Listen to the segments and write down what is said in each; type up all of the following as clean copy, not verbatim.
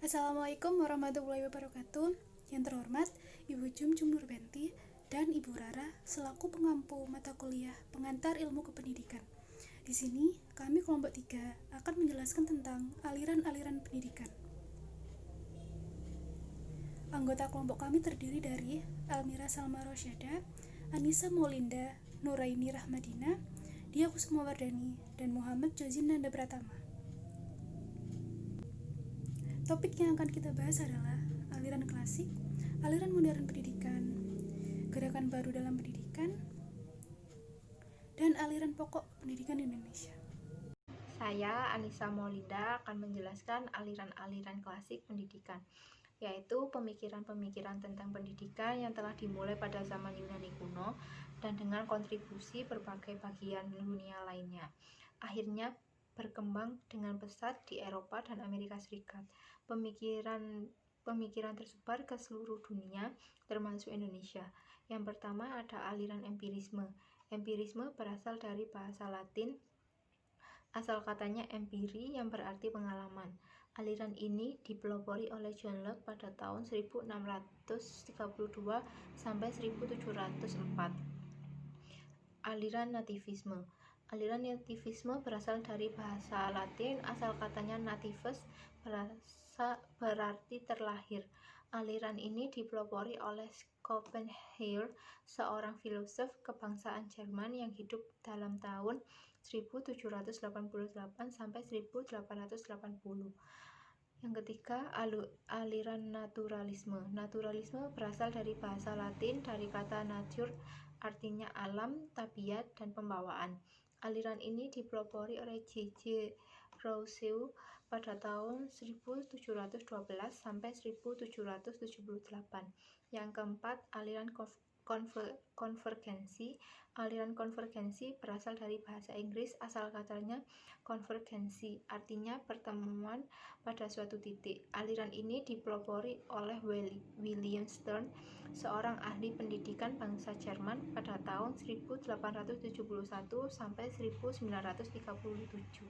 Assalamualaikum warahmatullahi wabarakatuh. Yang terhormat Ibu Jum Nurbenti dan Ibu Rara selaku pengampu mata kuliah pengantar ilmu kependidikan. Di sini kami kelompok 3 akan menjelaskan tentang aliran-aliran pendidikan. Anggota kelompok kami terdiri dari Almira Salma Rosyada, Anissa Maulinda, Nuraini Rahmadina, Dia Kusumawardani, dan Muhammad Jozin Nanda Pratama. Topik yang akan kita bahas adalah aliran klasik, aliran modern pendidikan, gerakan baru dalam pendidikan, dan aliran pokok pendidikan di Indonesia. Saya, Anissa Maulinda, akan menjelaskan aliran-aliran klasik pendidikan, yaitu pemikiran-pemikiran tentang pendidikan yang telah dimulai pada zaman Yunani kuno dan dengan kontribusi berbagai bagian dunia lainnya. Akhirnya berkembang dengan pesat di Eropa dan Amerika Serikat. Pemikiran tersebar ke seluruh dunia, termasuk Indonesia. Yang pertama ada aliran empirisme. Empirisme berasal dari bahasa Latin, asal katanya empiri yang berarti pengalaman. Aliran ini dipelopori oleh John Locke pada tahun 1632 sampai 1704. Aliran nativisme. Aliran nativisme berasal dari bahasa Latin, asal katanya nativus berarti terlahir. Aliran ini dipelopori oleh Schopenhauer, seorang filosof kebangsaan Jerman yang hidup dalam tahun 1788 sampai 1880. Yang ketiga, aliran naturalisme. Naturalisme berasal dari bahasa Latin, dari kata nature, artinya alam, tabiat, dan pembawaan. Aliran ini dipelopori oleh J.J. Rousseau pada tahun 1712 sampai 1778. Yang keempat, aliran konvergensi. Aliran konvergensi berasal dari bahasa Inggris, asal katanya konvergensi, artinya pertemuan pada suatu titik. Aliran ini dipelopori oleh William Stern, seorang ahli pendidikan bangsa Jerman pada tahun 1871 sampai 1937.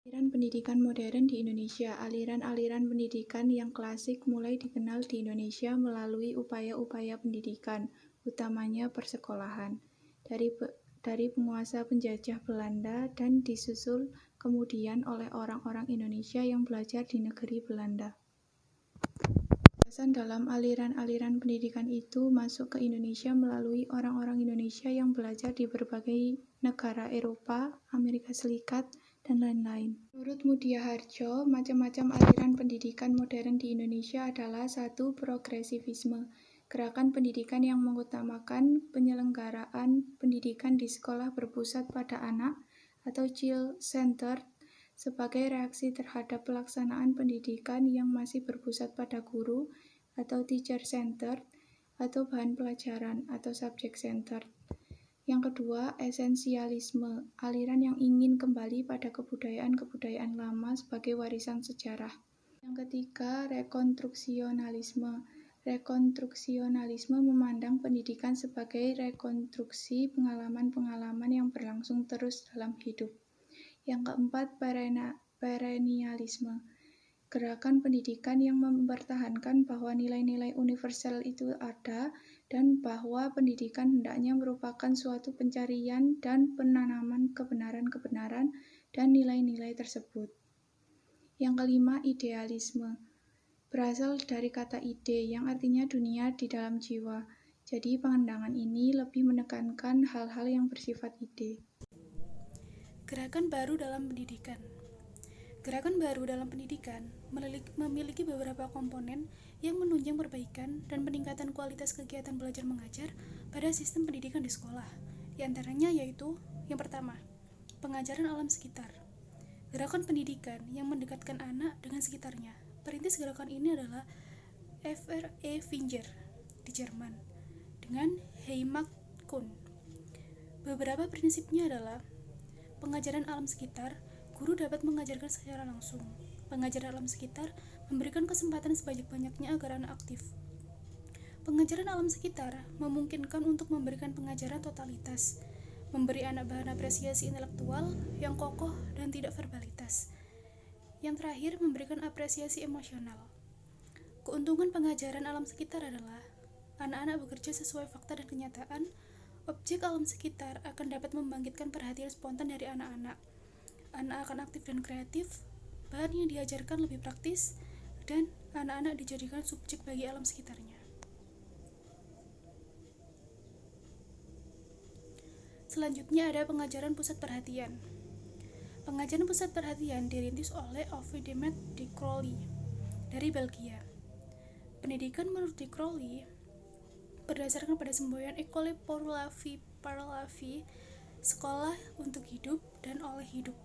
Aliran pendidikan modern di Indonesia. Aliran-aliran pendidikan yang klasik mulai dikenal di Indonesia melalui upaya-upaya pendidikan, utamanya persekolahan, dari penguasa penjajah Belanda dan disusul kemudian oleh orang-orang Indonesia yang belajar di negeri Belanda. Gagasan dalam aliran-aliran pendidikan itu masuk ke Indonesia melalui orang-orang Indonesia yang belajar di berbagai negara Eropa, Amerika Serikat, dan lain-lain. Menurut Mutia Harjo, macam-macam aliran pendidikan modern di Indonesia adalah: 1. Progresivisme, gerakan pendidikan yang mengutamakan penyelenggaraan pendidikan di sekolah berpusat pada anak atau child-centered sebagai reaksi terhadap pelaksanaan pendidikan yang masih berpusat pada guru atau teacher-centered atau bahan pelajaran atau subject-centered. Yang kedua, esensialisme, aliran yang ingin kembali pada kebudayaan-kebudayaan lama sebagai warisan sejarah. Yang ketiga, rekonstruksionalisme. Rekonstruksionalisme memandang pendidikan sebagai rekonstruksi pengalaman-pengalaman yang berlangsung terus dalam hidup. Yang keempat, perennialisme. Gerakan pendidikan yang mempertahankan bahwa nilai-nilai universal itu ada dan bahwa pendidikan hendaknya merupakan suatu pencarian dan penanaman kebenaran-kebenaran dan nilai-nilai tersebut. Yang kelima, idealisme. Berasal dari kata ide yang artinya dunia di dalam jiwa. Jadi pandangan ini lebih menekankan hal-hal yang bersifat ide. Gerakan baru dalam pendidikan. Gerakan baru dalam pendidikan memiliki beberapa komponen yang menunjang perbaikan dan peningkatan kualitas kegiatan belajar mengajar pada sistem pendidikan di sekolah. Di antaranya yaitu, yang pertama, pengajaran alam sekitar. Gerakan pendidikan yang mendekatkan anak dengan sekitarnya. Perintis gerakan ini adalah F.R.E. Finger di Jerman dengan Heimat Kuhn. Beberapa prinsipnya adalah pengajaran alam sekitar. Guru dapat mengajarkan secara langsung. Pengajaran alam sekitar memberikan kesempatan sebanyak-banyaknya agar anak aktif. Pengajaran alam sekitar memungkinkan untuk memberikan pengajaran totalitas, memberi anak bahan apresiasi intelektual yang kokoh dan tidak verbalitas. Yang terakhir, memberikan apresiasi emosional. Keuntungan pengajaran alam sekitar adalah anak-anak bekerja sesuai fakta dan kenyataan. Objek alam sekitar akan dapat membangkitkan perhatian spontan dari anak-anak. Anak akan aktif dan kreatif, bahan yang diajarkan lebih praktis, dan anak-anak dijadikan subjek bagi alam sekitarnya. Selanjutnya ada pengajaran pusat perhatian. Pengajaran pusat perhatian dirintis oleh Ovid Demet de Crowley dari Belgia. Pendidikan menurut de Crowley berdasarkan pada semboyan École pour la vie, sekolah untuk hidup dan oleh hidup.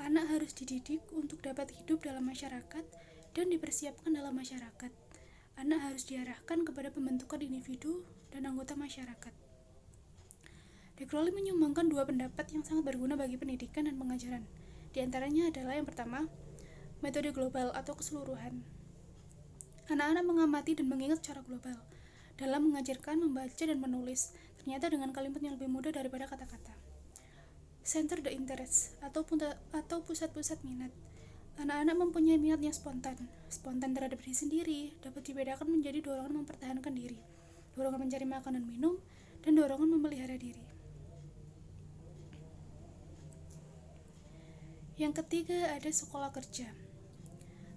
Anak harus dididik untuk dapat hidup dalam masyarakat dan dipersiapkan dalam masyarakat. Anak harus diarahkan kepada pembentukan individu dan anggota masyarakat. De Crowley menyumbangkan dua pendapat yang sangat berguna bagi pendidikan dan pengajaran. Di antaranya adalah yang pertama, metode global atau keseluruhan. Anak-anak mengamati dan mengingat secara global dalam mengajarkan, membaca, dan menulis, ternyata dengan kalimat yang lebih mudah daripada kata-kata. Center the interest atau pusat-pusat minat. Anak-anak mempunyai minat yang spontan terhadap diri sendiri, dapat dibedakan menjadi dorongan mempertahankan diri, dorongan mencari makan dan minum, dan dorongan memelihara diri. Yang ketiga ada sekolah kerja.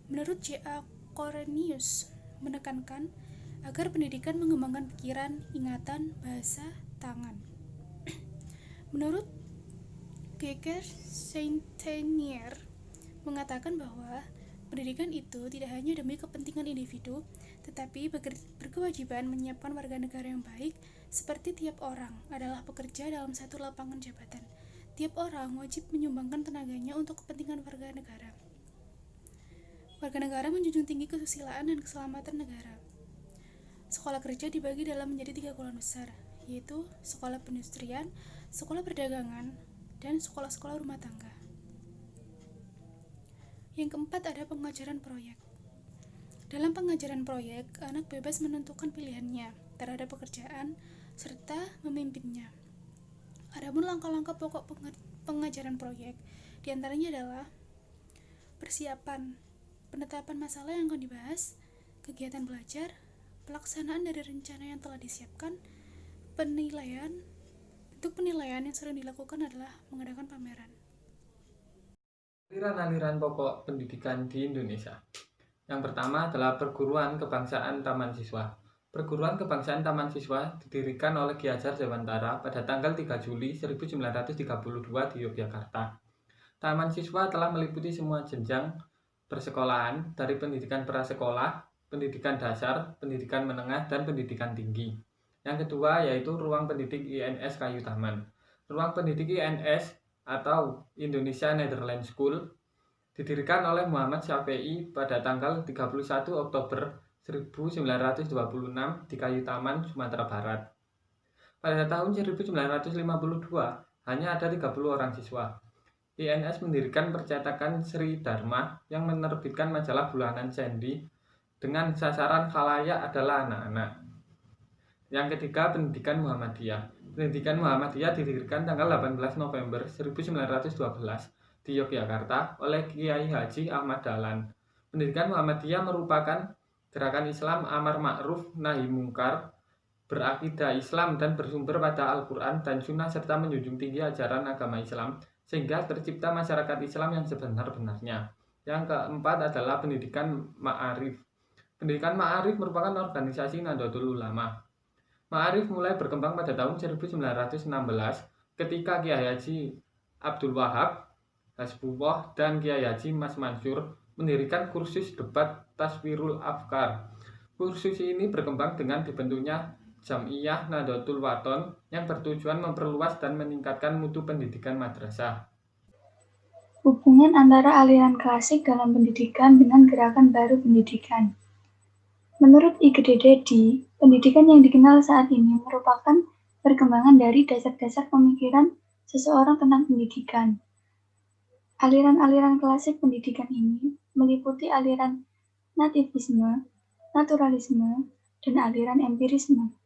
Menurut J.A. Cornelius menekankan agar pendidikan mengembangkan pikiran, ingatan, bahasa, tangan. Menurut Geker Saint-Tenier mengatakan bahwa pendidikan itu tidak hanya demi kepentingan individu, tetapi berkewajiban menyiapkan warga negara yang baik, seperti tiap orang adalah pekerja dalam satu lapangan jabatan. Tiap orang wajib menyumbangkan tenaganya untuk kepentingan warga negara. Warga negara menjunjung tinggi kesusilaan dan keselamatan negara. Sekolah kerja dibagi dalam menjadi 3 golongan besar, yaitu sekolah perindustrian, sekolah perdagangan, dan sekolah-sekolah rumah tangga. Yang keempat ada pengajaran proyek. Dalam pengajaran proyek, anak bebas menentukan pilihannya terhadap pekerjaan serta memimpinnya. Adapun langkah-langkah pokok pengajaran proyek diantaranya adalah persiapan, penetapan masalah yang akan dibahas, kegiatan belajar, pelaksanaan dari rencana yang telah disiapkan, penilaian. Bentuk penilaian yang sering dilakukan adalah mengadakan pameran. Aliran-aliran pokok pendidikan di Indonesia. Yang pertama adalah Perguruan Kebangsaan Taman Siswa. Perguruan Kebangsaan Taman Siswa didirikan oleh Ki Hajar Dewantara pada tanggal 3 Juli 1932 di Yogyakarta. Taman Siswa telah meliputi semua jenjang persekolahan dari pendidikan prasekolah, pendidikan dasar, pendidikan menengah, dan pendidikan tinggi. Yang kedua yaitu Ruang Pendidik INS Kayu Taman. Ruang Pendidik INS atau Indonesia Netherlands School didirikan oleh Muhammad Syafi'i pada tanggal 31 Oktober 1926 di Kayu Taman, Sumatera Barat. Pada tahun 1952, hanya ada 30 orang siswa. INS mendirikan percetakan Sri Dharma yang menerbitkan majalah bulanan Sendi dengan sasaran khalayak adalah anak-anak. Yang ketiga, Pendidikan Muhammadiyah. Pendidikan Muhammadiyah didirikan tanggal 18 November 1912 di Yogyakarta oleh Kiai Haji Ahmad Dahlan. Pendidikan Muhammadiyah merupakan gerakan Islam amar ma'ruf nahi mungkar, berakidah Islam dan bersumber pada Al-Quran dan Sunnah serta menjunjung tinggi ajaran agama Islam sehingga tercipta masyarakat Islam yang sebenar-benarnya. Yang keempat adalah Pendidikan Ma'arif. Pendidikan Ma'arif merupakan organisasi Nahdlatul Ulama. Ma'arif mulai berkembang pada tahun 1916 ketika Kiai Haji Abdul Wahab, Hasbullah, dan Kiai Haji Mas Mansur mendirikan kursus debat Taswirul Afkar. Kursus ini berkembang dengan dibentuknya Jam'iyah Nahdlatul Wathon yang bertujuan memperluas dan meningkatkan mutu pendidikan madrasah. Hubungan antara aliran klasik dalam pendidikan dengan gerakan baru pendidikan. Menurut Igede Dedi, pendidikan yang dikenal saat ini merupakan perkembangan dari dasar-dasar pemikiran seseorang tentang pendidikan. Aliran-aliran klasik pendidikan ini meliputi aliran nativisme, naturalisme, dan aliran empirisme.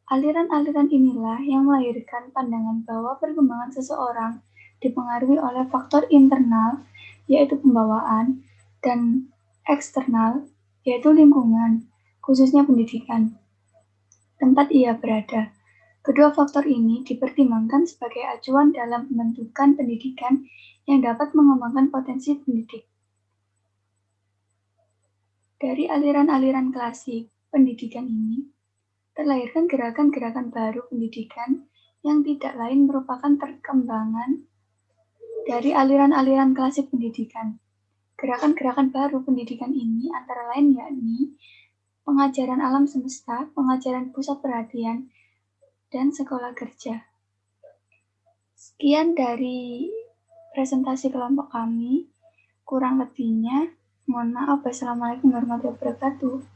Aliran-aliran inilah yang melahirkan pandangan bahwa perkembangan seseorang dipengaruhi oleh faktor internal yaitu pembawaan, dan eksternal, yaitu lingkungan, khususnya pendidikan, tempat ia berada. Kedua faktor ini dipertimbangkan sebagai acuan dalam pembentukan pendidikan yang dapat mengembangkan potensi pendidik. Dari aliran-aliran klasik pendidikan ini, terlahirkan gerakan-gerakan baru pendidikan yang tidak lain merupakan perkembangan dari aliran-aliran klasik pendidikan. Gerakan-gerakan baru pendidikan ini antara lain yakni pengajaran alam semesta, pengajaran pusat perhatian, dan sekolah kerja. Sekian dari presentasi kelompok kami. Kurang lebihnya, mohon maaf. Wassalamualaikum warahmatullahi wabarakatuh.